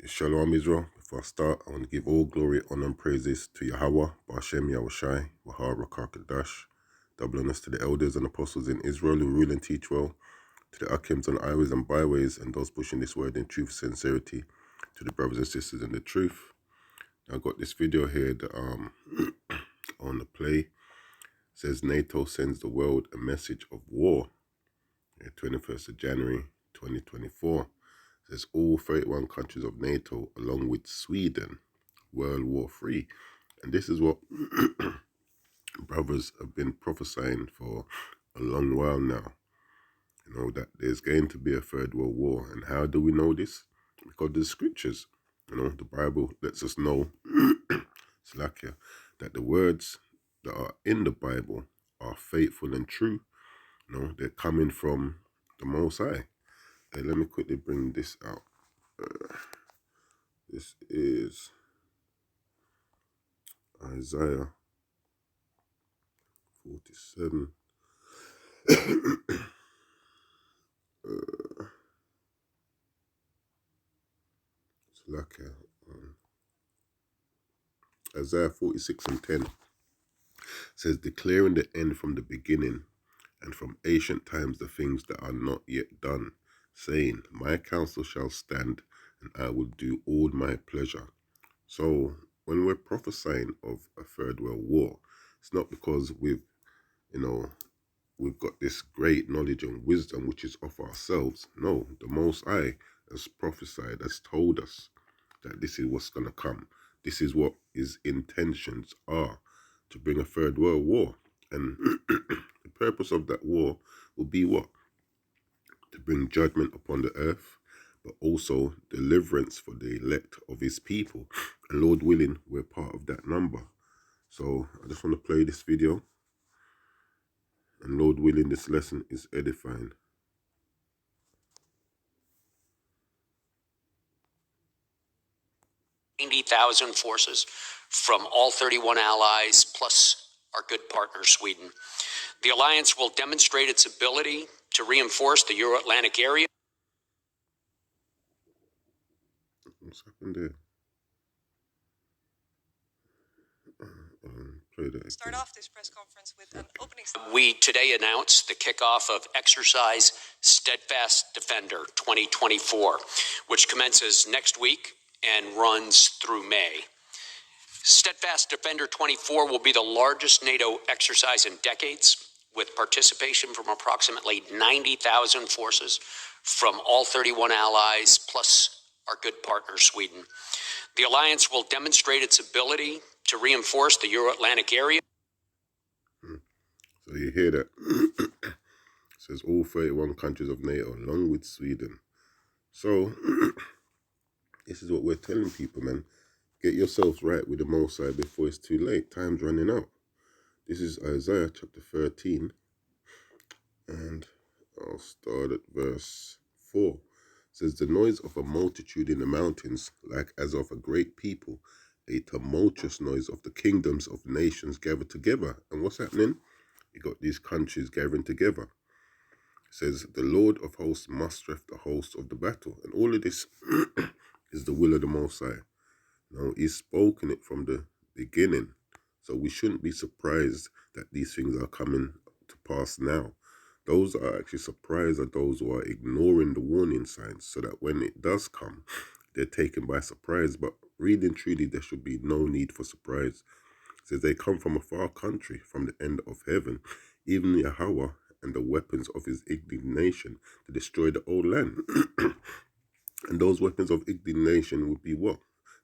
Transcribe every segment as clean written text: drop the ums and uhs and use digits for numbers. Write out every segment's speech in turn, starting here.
Shalom Israel. Before I start, I want to give all glory, honor and praises to Yahweh, Ba'ashem Yahushai, Wahar Rakakadash, double honors to the elders and apostles in Israel who rule and teach well, to the Akims on highways and byways and those pushing this word in truth, sincerity, to the brothers and sisters in the truth. I got this video here that on the play. It says NATO sends the world a message of war. 21st of January 2024. Says all 31 countries of NATO, along with Sweden, World War III. And this is what brothers have been prophesying for a long while now. You know, that there's going to be a third world war. And how do we know this? Because the scriptures, you know, the Bible lets us know that the words that are in the Bible are faithful and true. You know, they're coming from the Most High. Let me quickly bring this out. This is Isaiah 47. Isaiah 46 and 10 says, declaring the end from the beginning, and from ancient times the things that are not yet done, saying, my counsel shall stand, and I will do all my pleasure. So when we're prophesying of a third world war, it's not because we've got this great knowledge and wisdom which is of ourselves. No, the Most High has prophesied, has told us that this is what's going to come. This is what his intentions are, to bring a third world war. And the purpose of that war will be what? To bring judgment upon the earth, but also deliverance for the elect of his people. And Lord willing, we're part of that number. So I just want to play this video. And Lord willing, this lesson is edifying. 90,000 forces from all 31 allies, plus our good partner, Sweden. The alliance will demonstrate its ability to reinforce the Euro-Atlantic area. What's happened there? Start off this press conference with an opening statement. We today announced the kickoff of Exercise Steadfast Defender 2024, which commences next week and runs through May. Steadfast Defender 24 will be the largest NATO exercise in decades, with participation from approximately 90,000 forces from all 31 allies, plus our good partner, Sweden. The alliance will demonstrate its ability to reinforce the Euro-Atlantic area. So you hear that? It says all 31 countries of NATO, along with Sweden. So this is what we're telling people, man. Get yourselves right with the Most High before it's too late. Time's running out. This is Isaiah chapter 13. And I'll start at verse 4. It says, the noise of a multitude in the mountains, like as of a great people, a tumultuous noise of the kingdoms of nations gathered together. And what's happening? You got these countries gathering together. It says, the Lord of hosts mustereth the hosts of the battle. And all of this is the will of the Most High. Now, he's spoken it from the beginning. So we shouldn't be surprised that these things are coming to pass now. Those that are actually surprised are those who are ignoring the warning signs, so that when it does come, they're taken by surprise. But really and truly, there should be no need for surprise. It says they come from a far country, from the end of heaven, even Yahweh and the weapons of his indignation to destroy the old land. And those weapons of indignation would be what?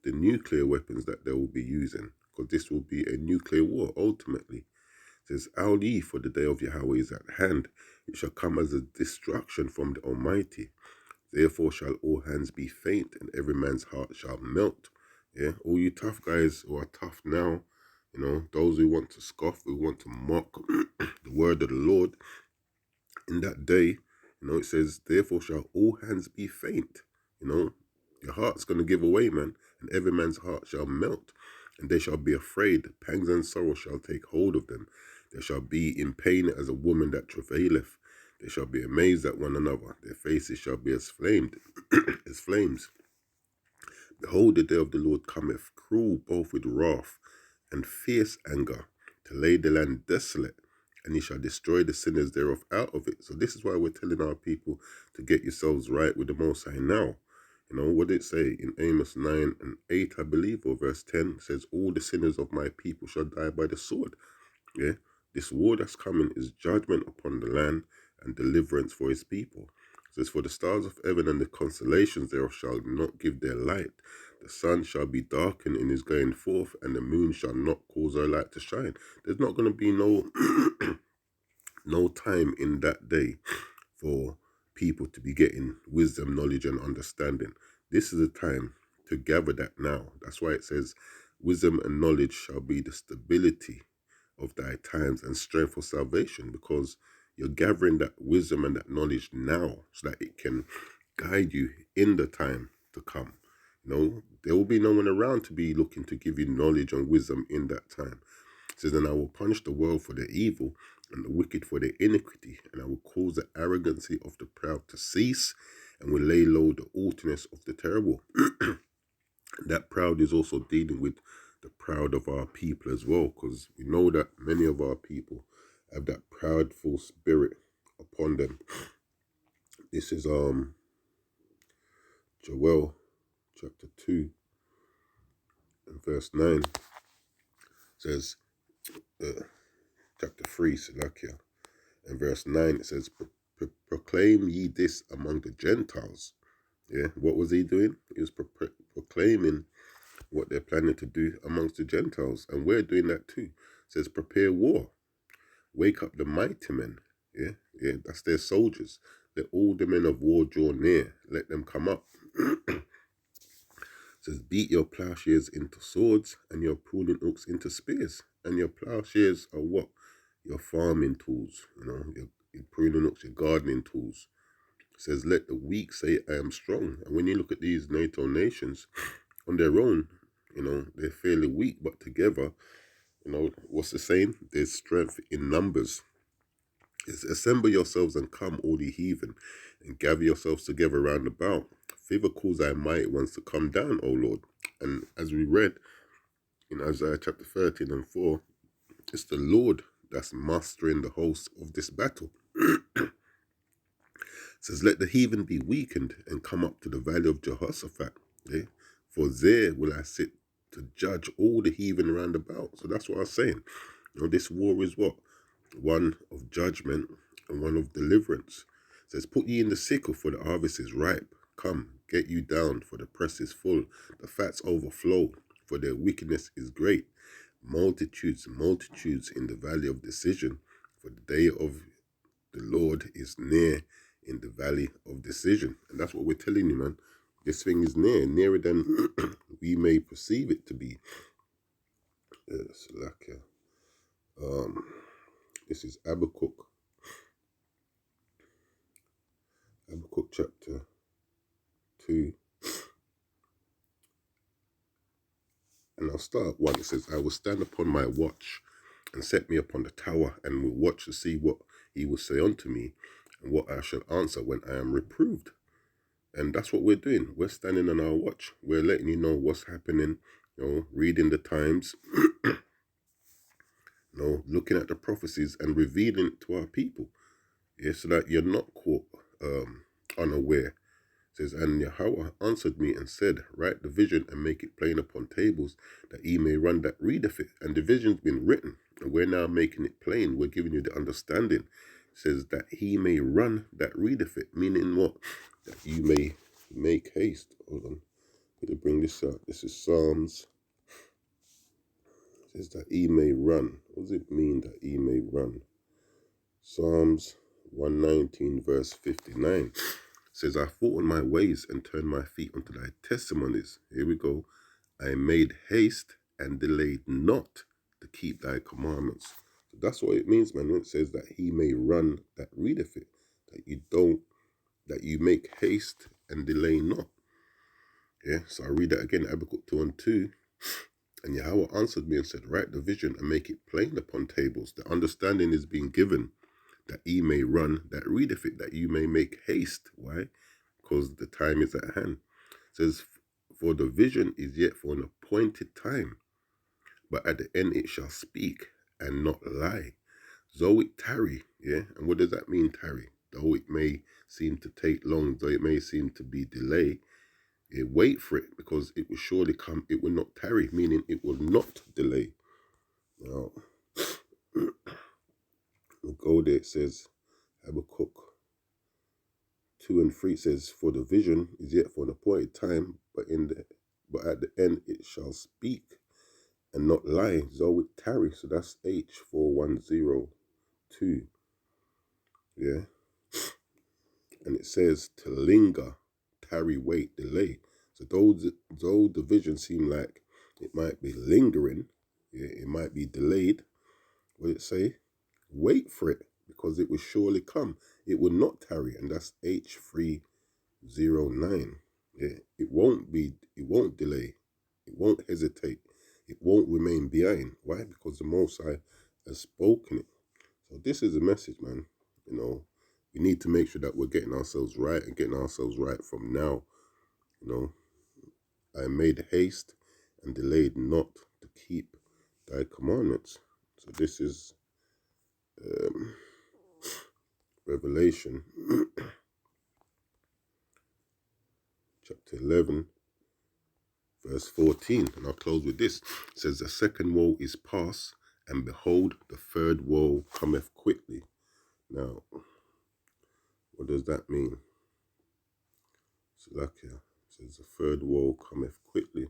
The nuclear weapons that they will be using, because this will be a nuclear war ultimately. It says, Auli, for the day of Yahweh is at hand. It shall come as a destruction from the Almighty. Therefore shall all hands be faint, and every man's heart shall melt. Yeah, all you tough guys who are tough now, you know, those who want to scoff, who want to mock the word of the Lord, in that day, you know, it says, therefore shall all hands be faint. You know, your heart's going to give away, man, and every man's heart shall melt, and they shall be afraid. Pangs and sorrow shall take hold of them. They shall be in pain as a woman that travaileth. They shall be amazed at one another. Their faces shall be as flames. Behold, the day of the Lord cometh, cruel both with wrath and fierce anger, to lay the land desolate, and he shall destroy the sinners thereof out of it. So this is why we're telling our people to get yourselves right with the Most High now. You know, what did it say in Amos 9 and 8, I believe, or verse 10, it says, all the sinners of my people shall die by the sword. Yeah, this war that's coming is judgment upon the land and deliverance for his people. It says, for the stars of heaven and the constellations thereof shall not give their light. The sun shall be darkened in his going forth, and the moon shall not cause her light to shine. There's not going to be no no time in that day for people to be getting wisdom, knowledge, and understanding. This is the time to gather that now. That's why it says, wisdom and knowledge shall be the stability of thy times and strength for salvation, because you're gathering that wisdom and that knowledge now so that it can guide you in the time to come. You know, there will be no one around to be looking to give you knowledge and wisdom in that time. It says, and I will punish the world for their evil and the wicked for their iniquity, and I will cause the arrogancy of the proud to cease, and will lay low the haughtiness of the terrible. That proud is also dealing with the proud of our people as well, because we know that many of our people have that proudful spirit upon them. This is Joel chapter 2 and verse 9. It says, chapter 3, Salakia, and verse 9, it says, proclaim ye this among the Gentiles. Yeah, what was he doing? He was proclaiming what they're planning to do amongst the Gentiles, and we're doing that too. It says, prepare war, wake up the mighty men. Yeah, that's their soldiers. Let all the men of war draw near, let them come up. It says, beat your plowshares into swords and your pruning hooks into spears. And your plowshares are what? Your farming tools, you know, your pruning hooks, your gardening tools. It says, let the weak say, I am strong. And when you look at these NATO nations, on their own, you know, they're fairly weak, but together, you know, what's the saying? There's strength in numbers. It's assemble yourselves and come, all ye heathen, and gather yourselves together round about. Thither calls thy mighty ones to come down, O Lord. And as we read in Isaiah chapter 13 and 4, it's the Lord that's mastering the host of this battle. It says, let the heathen be weakened and come up to the valley of Jehoshaphat. Yeah? For there will I sit to judge all the heathen round about. So that's what I'm saying. You know, this war is what? One of judgment and one of deliverance. It says, put ye in the sickle, for the harvest is ripe. Come, get you down, for the press is full. The fats overflow, for their wickedness is great. Multitudes, multitudes in the valley of decision, for the day of the Lord is near in the valley of decision. And that's what we're telling you, man. This thing is near, nearer than we may perceive it to be. This is Habakkuk chapter 2. And I'll start at 1. It says, I will stand upon my watch and set me upon the tower, and will watch to see what he will say unto me, and what I shall answer when I am reproved. And that's what we're doing. We're standing on our watch. We're letting you know what's happening, you know, reading the times, you know, looking at the prophecies and revealing it to our people. Yeah, so that you're not caught unaware. It says, and Yahweh answered me and said, write the vision and make it plain upon tables, that ye may run that readeth it. And the vision's been written, and we're now making it plain. We're giving you the understanding. It says that he may run that readeth it, meaning what? That you may make haste. Hold on, I'm going to bring this out. This is Psalms. It says that he may run. What does it mean that he may run? Psalms 119 verse 59 says, I thought on my ways and turned my feet unto thy testimonies. Here we go. I made haste and delayed not to keep thy commandments. So that's what it means, man, when it says that he may run that readeth it. That you make haste and delay not. Yeah, so I read that again, Habakkuk 2 and 2. And Yahweh answered me and said, write the vision and make it plain upon tables. The understanding is being given, that ye may run that readeth it, that you may make haste. Why? Because the time is at hand. It says, For the vision is yet for an appointed time, but at the end it shall speak and not lie. Though it tarry, yeah? And what does that mean, tarry? Though it may seem to take long, though it may seem to be delay, wait for it, because it will surely come. It will not tarry, meaning it will not delay. Now, we'll go there. It says, Habakkuk 2 and 3 says, for the vision is yet for an appointed time, but at the end it shall speak and not lie, though it tarry. So that's H4102. Yeah. And it says to linger, tarry, wait, delay. So though the vision seem like it might be lingering, yeah, it might be delayed, what did it say? Wait for it, because it will surely come. It will not tarry, and that's H309. Yeah, it won't delay, it won't hesitate, it won't remain behind. Why? Because the Most High has spoken it. So this is a message, man. You know, we need to make sure that we're getting ourselves right and getting ourselves right from now. You know, I made haste and delayed not to keep thy commandments. So this is Revelation chapter 11, verse 14. And I'll close with this. It says, the second woe is past, and behold, the third woe cometh quickly. Now, what does that mean? Salakia says, the third woe cometh quickly.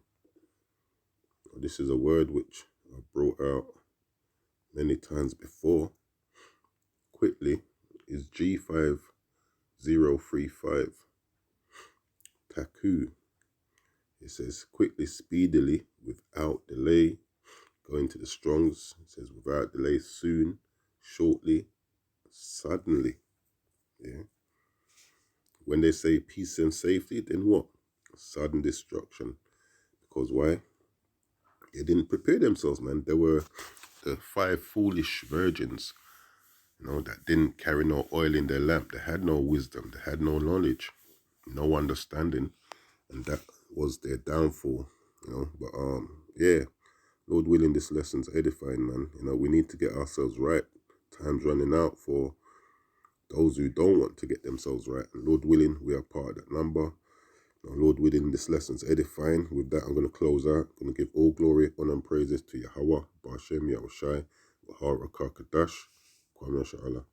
Now, this is a word which I brought out many times before. Quickly is G5035. Taku. It says quickly, speedily, without delay. Going to the Strongs, it says without delay, soon, shortly, suddenly. Yeah. When they say peace and safety, then what? Sudden destruction. Because why? They didn't prepare themselves, man. They were the 5 foolish virgins, you know, that didn't carry no oil in their lamp. They had no wisdom. They had no knowledge, no understanding. And that was their downfall, you know. But, yeah, Lord willing, this lesson's edifying, man. You know, we need to get ourselves right. Time's running out for those who don't want to get themselves right. And Lord willing, we are part of that number. Now, Lord willing, this lesson's edifying. With that, I'm going to close out. I'm going to give all glory, honor, and praises to Yahweh, Ba'ashem, Yahushai, Wahara, Kakadash, Kwame Sha'ala.